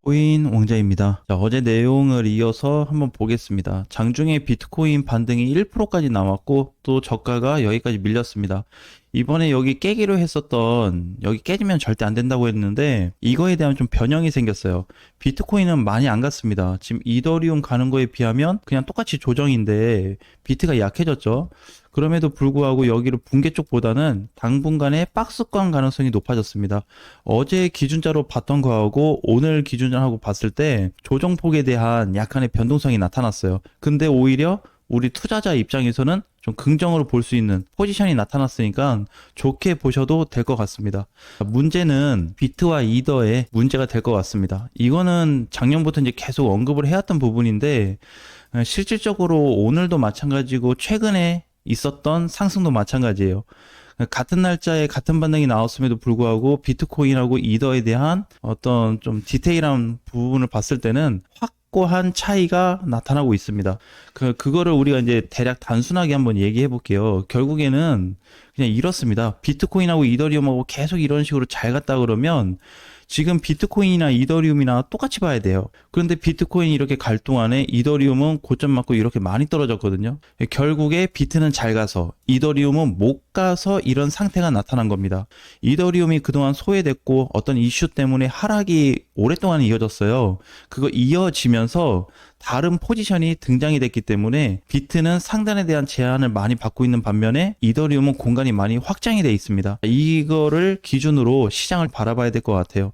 코인 왕자입니다. 자, 어제 내용을 이어서 한번 보겠습니다. 장중에 비트코인 반등이 1%까지 나왔고 또 저가가 여기까지 밀렸습니다. 이번에 여기 깨기로 했었던, 여기 깨지면 절대 안 된다고 했는데 이거에 대한 좀 변형이 생겼어요. 비트코인은 많이 안 갔습니다. 지금 이더리움 가는 거에 비하면 그냥 똑같이 조정인데 비트가 약해졌죠. 그럼에도 불구하고 여기로 붕괴 쪽보다는 당분간의 박스권 가능성이 높아졌습니다. 어제 기준자로 봤던 거하고 오늘 기준자하고 봤을 때 조정폭에 대한 약간의 변동성이 나타났어요. 근데 오히려 우리 투자자 입장에서는 좀 긍정으로 볼 수 있는 포지션이 나타났으니까 좋게 보셔도 될 것 같습니다. 문제는 비트와 이더의 문제가 될 것 같습니다. 이거는 작년부터 이제 계속 언급을 해왔던 부분인데 실질적으로 오늘도 마찬가지고 최근에 있었던 상승도 마찬가지예요. 같은 날짜에 같은 반등이 나왔음에도 불구하고 비트코인하고 이더에 대한 어떤 좀 디테일한 부분을 봤을 때는 확고한 차이가 나타나고 있습니다. 그거를 우리가 이제 대략 단순하게 한번 얘기해 볼게요. 결국에는 그냥 이렇습니다. 비트코인하고 이더리움하고 계속 이런 식으로 잘 갔다 그러면 지금 비트코인이나 이더리움이나 똑같이 봐야 돼요. 그런데 비트코인이 이렇게 갈 동안에 이더리움은 고점 맞고 이렇게 많이 떨어졌거든요. 결국에 비트는 잘 가서 이더리움은 못 가서 이런 상태가 나타난 겁니다. 이더리움이 그동안 소외됐고 어떤 이슈 때문에 하락이 오랫동안 이어졌어요. 그거 이어지면서 다른 포지션이 등장이 됐기 때문에 비트는 상단에 대한 제한을 많이 받고 있는 반면에 이더리움은 공간이 많이 확장이 돼 있습니다. 이거를 기준으로 시장을 바라봐야 될 것 같아요.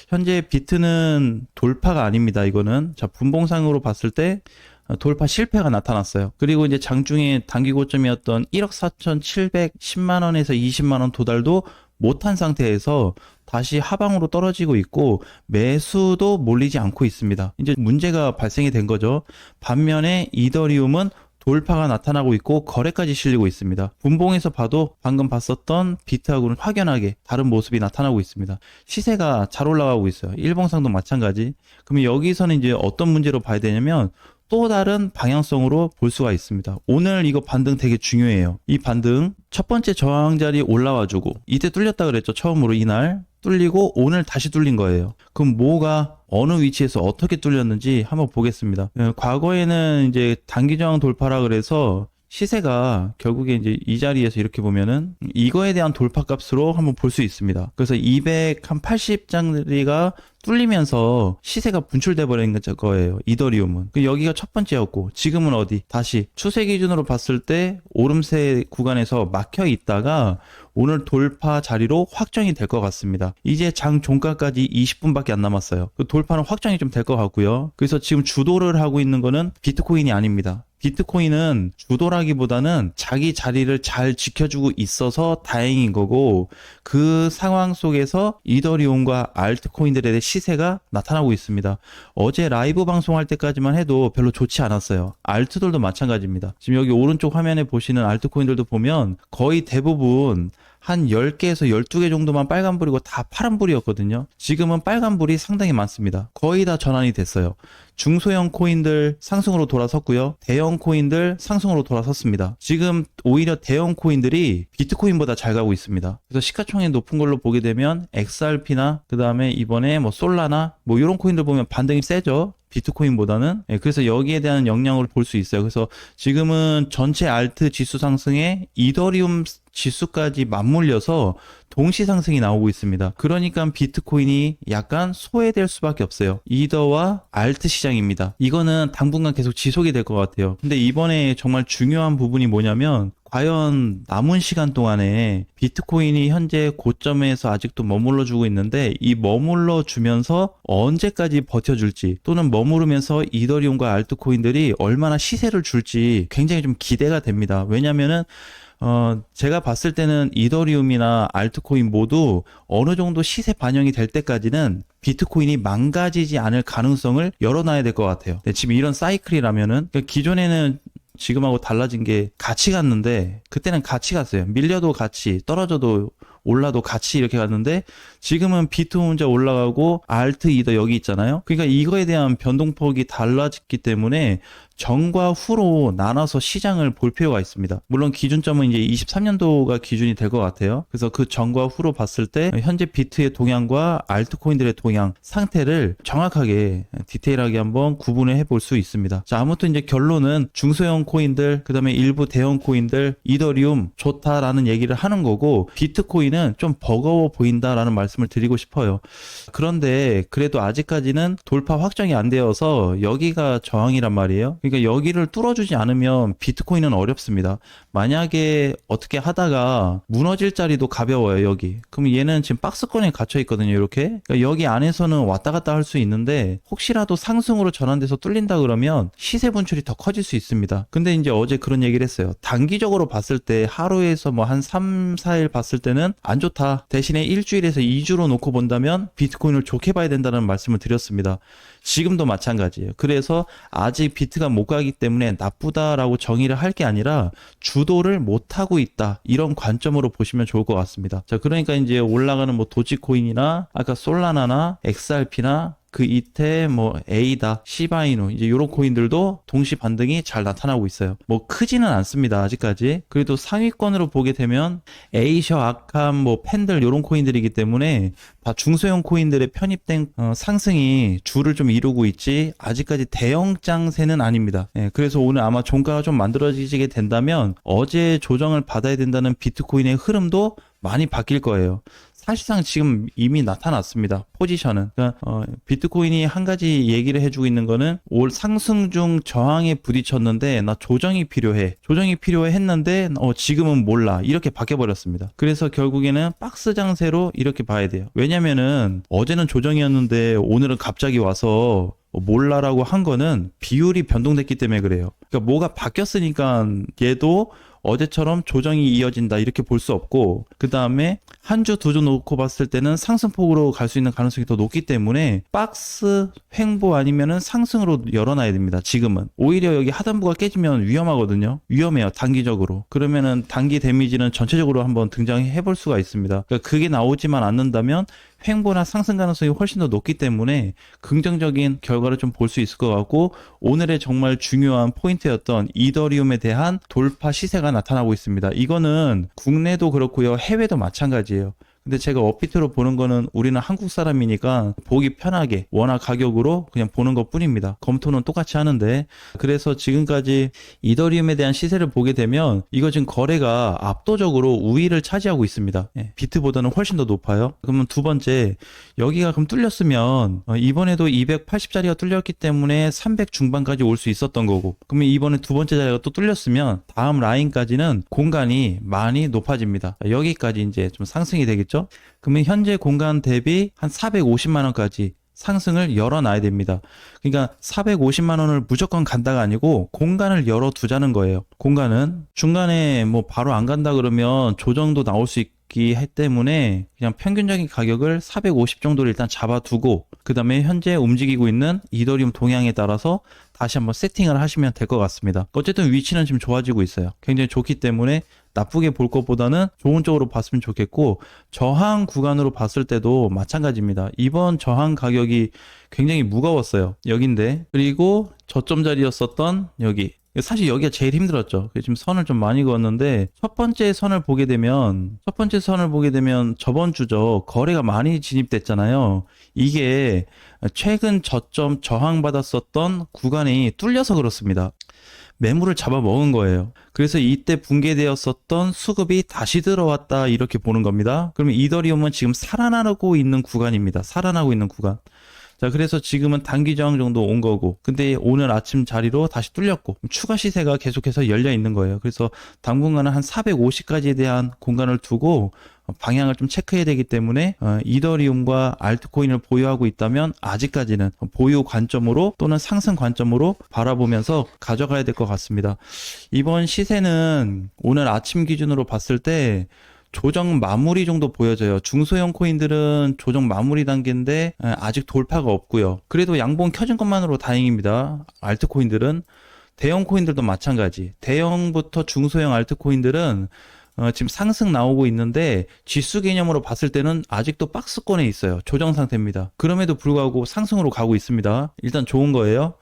현재 비트는 돌파가 아닙니다. 이거는 자, 분봉상으로 봤을 때 돌파 실패가 나타났어요. 그리고 이제 장중에 단기 고점이었던 1억 4,710만 원에서 20만 원 도달도 못한 상태에서 다시 하방으로 떨어지고 있고 매수도 몰리지 않고 있습니다. 이제 문제가 발생이 된 거죠. 반면에 이더리움은 돌파가 나타나고 있고 거래까지 실리고 있습니다. 분봉에서 봐도 방금 봤었던 비트하고는 확연하게 다른 모습이 나타나고 있습니다. 시세가 잘 올라가고 있어요. 일봉상도 마찬가지. 그러면 여기서는 이제 어떤 문제로 봐야 되냐면 또 다른 방향성으로 볼 수가 있습니다. 오늘 이거 반등 되게 중요해요. 이 반등 첫 번째 저항 자리 올라와주고 이때 뚫렸다 그랬죠. 처음으로 이날 뚫리고 오늘 다시 뚫린 거예요. 그럼 뭐가 어느 위치에서 어떻게 뚫렸는지 한번 보겠습니다. 과거에는 이제 단기 저항 돌파라 그래서 시세가 결국에 이제 이 자리에서 이렇게 보면은 이거에 대한 돌파 값으로 한번 볼 수 있습니다. 그래서 280장짜리가 뚫리면서 시세가 분출돼 버린 거예요. 이더리움은. 여기가 첫 번째였고 지금은 어디? 다시 추세 기준으로 봤을 때 오름세 구간에서 막혀 있다가 오늘 돌파 자리로 확정이 될 것 같습니다. 이제 장 종가까지 20분밖에 안 남았어요. 그 돌파는 확정이 좀 될 것 같고요. 그래서 지금 주도를 하고 있는 거는 비트코인이 아닙니다. 비트코인은 주도라기보다는 자기 자리를 잘 지켜주고 있어서 다행인 거고 그 상황 속에서 이더리움과 알트코인들에 대해 시세가 나타나고 있습니다. 어제 라이브 방송할 때까지만 해도 별로 좋지 않았어요. 알트들도 마찬가지입니다. 지금 여기 오른쪽 화면에 보시는 알트코인들도 보면 거의 대부분 한 10개에서 12개 정도만 빨간불이고 다 파란불이었거든요. 지금은 빨간불이 상당히 많습니다. 거의 다 전환이 됐어요. 중소형 코인들 상승으로 돌아섰고요. 대형 코인들 상승으로 돌아섰습니다. 지금 오히려 대형 코인들이 비트코인보다 잘 가고 있습니다. 그래서 시가총액 높은 걸로 보게 되면 XRP나 그 다음에 이번에 뭐 솔라나 뭐 이런 코인들 보면 반등이 세죠. 비트코인보다는. 그래서 여기에 대한 영향을 볼 수 있어요. 그래서 지금은 전체 알트 지수 상승에 이더리움 지수까지 맞물려서 동시 상승이 나오고 있습니다. 그러니까 비트코인이 약간 소외될 수밖에 없어요. 이더와 알트 시장입니다. 이거는 당분간 계속 지속이 될 것 같아요. 근데 이번에 정말 중요한 부분이 뭐냐면 과연 남은 시간 동안에 비트코인이 현재 고점에서 아직도 머물러 주고 있는데 이 머물러 주면서 언제까지 버텨줄지 또는 머무르면서 이더리움과 알트코인들이 얼마나 시세를 줄지 굉장히 좀 기대가 됩니다. 왜냐면은 제가 봤을 때는 이더리움이나 알트코인 모두 어느 정도 시세 반영이 될 때까지는 비트코인이 망가지지 않을 가능성을 열어놔야 될 것 같아요. 네, 지금 이런 사이클이라면은 기존에는 지금하고 달라진 게 같이 갔는데 그때는 같이 갔어요. 밀려도 같이 떨어져도 올라도 같이 이렇게 갔는데 지금은 비트 혼자 올라가고 알트 이더 여기 있잖아요. 그러니까 이거에 대한 변동폭이 달라졌기 때문에 전과 후로 나눠서 시장을 볼 필요가 있습니다. 물론 기준점은 이제 23년도가 기준이 될 것 같아요. 그래서 그 전과 후로 봤을 때 현재 비트의 동향과 알트코인들의 동향 상태를 정확하게 디테일하게 한번 구분을 해볼 수 있습니다. 자, 아무튼 이제 결론은 중소형 코인들, 그 다음에 일부 대형 코인들, 이더리움 좋다라는 얘기를 하는 거고, 비트코인은 좀 버거워 보인다라는 말씀을 드리고 싶어요. 그런데 그래도 아직까지는 돌파 확정이 안 되어서 여기가 저항이란 말이에요. 그러니까 여기를 뚫어주지 않으면 비트코인은 어렵습니다. 만약에 어떻게 하다가 무너질 자리도 가벼워요, 여기. 그럼 얘는 지금 박스권에 갇혀 있거든요, 이렇게. 그러니까 여기 안에서는 왔다 갔다 할 수 있는데 혹시라도 상승으로 전환돼서 뚫린다 그러면 시세 분출이 더 커질 수 있습니다. 근데 이제 어제 그런 얘기를 했어요. 단기적으로 봤을 때 하루에서 뭐 한 3, 4일 봤을 때는 안 좋다. 대신에 일주일에서 2주로 놓고 본다면 비트코인을 좋게 봐야 된다는 말씀을 드렸습니다. 지금도 마찬가지예요. 그래서 아직 비트가 못 가기 때문에 나쁘다라고 정의를 할 게 아니라 주도를 못 하고 있다. 이런 관점으로 보시면 좋을 것 같습니다. 자, 그러니까 이제 올라가는 뭐 도지코인이나 아까 솔라나나 XRP나 그 이태 뭐 에이다, 시바이누 이제 요런 코인들도 동시 반등이 잘 나타나고 있어요. 뭐 크지는 않습니다. 아직까지. 그래도 상위권으로 보게 되면 에이셔, 아캄, 뭐 팬들 요런 코인들이기 때문에 다 중소형 코인들의 편입된 상승이 줄을 좀 이루고 있지 아직까지 대형 장세는 아닙니다. 예, 그래서 오늘 아마 종가가 좀 만들어지게 된다면 어제 조정을 받아야 된다는 비트코인의 흐름도 많이 바뀔 거예요. 사실상 지금 이미 나타났습니다. 포지션은. 그러니까 비트코인이 한 가지 얘기를 해주고 있는 거는 올 상승 중 저항에 부딪혔는데 나 조정이 필요해. 조정이 필요해 했는데 지금은 몰라. 이렇게 바뀌어버렸습니다. 그래서 결국에는 박스 장세로 이렇게 봐야 돼요. 왜냐면은 어제는 조정이었는데 오늘은 갑자기 와서 몰라라고 한 거는 비율이 변동됐기 때문에 그래요. 그러니까 뭐가 바뀌었으니까 얘도 어제처럼 조정이 이어진다 이렇게 볼 수 없고, 그 다음에 한 주, 두 주 놓고 봤을 때는 상승폭으로 갈 수 있는 가능성이 더 높기 때문에 박스 횡보 아니면은 상승으로 열어놔야 됩니다. 지금은 오히려 여기 하단부가 깨지면 위험하거든요. 위험해요, 단기적으로. 그러면은 단기 데미지는 전체적으로 한번 등장해 볼 수가 있습니다. 그러니까 그게 나오지만 않는다면 횡보나 상승 가능성이 훨씬 더 높기 때문에 긍정적인 결과를 좀 볼 수 있을 것 같고, 오늘의 정말 중요한 포인트였던 이더리움에 대한 돌파 시세가 나타나고 있습니다. 이거는 국내도 그렇고요, 해외도 마찬가지예요. 근데 제가 업비트로 보는 거는 우리는 한국 사람이니까 보기 편하게 워낙 가격으로 그냥 보는 것 뿐입니다. 검토는 똑같이 하는데, 그래서 지금까지 이더리움에 대한 시세를 보게 되면 이거 지금 거래가 압도적으로 우위를 차지하고 있습니다. 비트보다는 훨씬 더 높아요. 그러면 두 번째, 여기가 그럼 뚫렸으면 이번에도 280짜리가 뚫렸기 때문에 300 중반까지 올 수 있었던 거고, 그러면 이번에 두 번째 자리가 또 뚫렸으면 다음 라인까지는 공간이 많이 높아집니다. 여기까지 이제 좀 상승이 되겠죠. 그러면 현재 공간 대비 한 450만 원까지 상승을 열어놔야 됩니다. 그러니까 450만 원을 무조건 간다가 아니고 공간을 열어두자는 거예요. 공간은 중간에 뭐 바로 안 간다 그러면 조정도 나올 수 있기 때문에 그냥 평균적인 가격을 450 정도를 일단 잡아두고, 그 다음에 현재 움직이고 있는 이더리움 동향에 따라서 다시 한번 세팅을 하시면 될 것 같습니다. 어쨌든 위치는 지금 좋아지고 있어요. 굉장히 좋기 때문에 나쁘게 볼 것보다는 좋은 쪽으로 봤으면 좋겠고, 저항 구간으로 봤을 때도 마찬가지입니다. 이번 저항 가격이 굉장히 무거웠어요. 여긴데, 그리고 저점 자리였었던 여기, 사실 여기가 제일 힘들었죠. 지금 선을 좀 많이 그었는데 첫 번째 선을 보게 되면 저번 주죠. 거래가 많이 진입됐잖아요. 이게 최근 저점 저항받았었던 구간이 뚫려서 그렇습니다. 매물을 잡아먹은 거예요. 그래서 이때 붕괴되었었던 수급이 다시 들어왔다 이렇게 보는 겁니다. 그러면 이더리움은 지금 살아나고 있는 구간입니다. 살아나고 있는 구간. 자, 그래서 지금은 단기 저항 정도 온 거고, 근데 오늘 아침 자리로 다시 뚫렸고 추가 시세가 계속해서 열려 있는 거예요. 그래서 당분간은 한 450까지에 대한 공간을 두고 방향을 좀 체크해야 되기 때문에 이더리움과 알트코인을 보유하고 있다면 아직까지는 보유 관점으로 또는 상승 관점으로 바라보면서 가져가야 될 것 같습니다. 이번 시세는 오늘 아침 기준으로 봤을 때 조정 마무리 정도 보여져요. 중소형 코인들은 조정 마무리 단계인데 아직 돌파가 없고요. 그래도 양봉 켜진 것만으로 다행입니다. 알트코인들은. 대형 코인들도 마찬가지. 대형부터 중소형 알트코인들은 지금 상승 나오고 있는데 지수 개념으로 봤을 때는 아직도 박스권에 있어요. 조정 상태입니다. 그럼에도 불구하고 상승으로 가고 있습니다. 일단 좋은 거예요.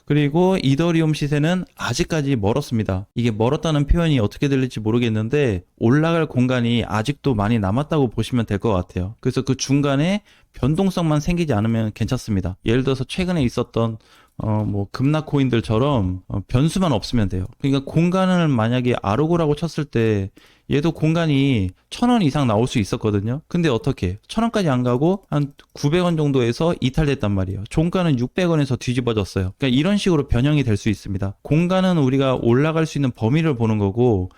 그리고 이더리움 시세는 아직까지 멀었습니다. 이게 멀었다는 표현이 어떻게 들릴지 모르겠는데 올라갈 공간이 아직도 많이 남았다고 보시면 될 것 같아요. 그래서 그 중간에 변동성만 생기지 않으면 괜찮습니다. 예를 들어서 최근에 있었던 뭐 급락 코인들처럼 변수만 없으면 돼요. 그러니까 공간을 만약에 아르고라고 쳤을 때 얘도 공간이 1,000원 이상 나올 수 있었거든요. 근데 어떻게 1,000원까지 안 가고 한 900원 정도에서 이탈됐단 말이에요. 종가는 600원에서 뒤집어졌어요. 그러니까 이런 식으로 변형이 될 수 있습니다. 공간은 우리가 올라갈 수 있는 범위를 보는 거고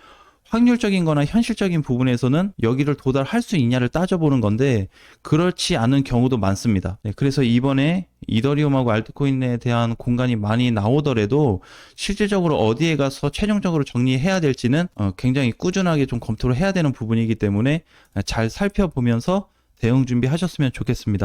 확률적인 거나 현실적인 부분에서는 여기를 도달할 수 있냐를 따져보는 건데 그렇지 않은 경우도 많습니다. 네, 그래서 이번에 이더리움하고 알트코인에 대한 공간이 많이 나오더라도 실질적으로 어디에 가서 최종적으로 정리해야 될지는 굉장히 꾸준하게 좀 검토를 해야 되는 부분이기 때문에 잘 살펴보면서 대응 준비하셨으면 좋겠습니다.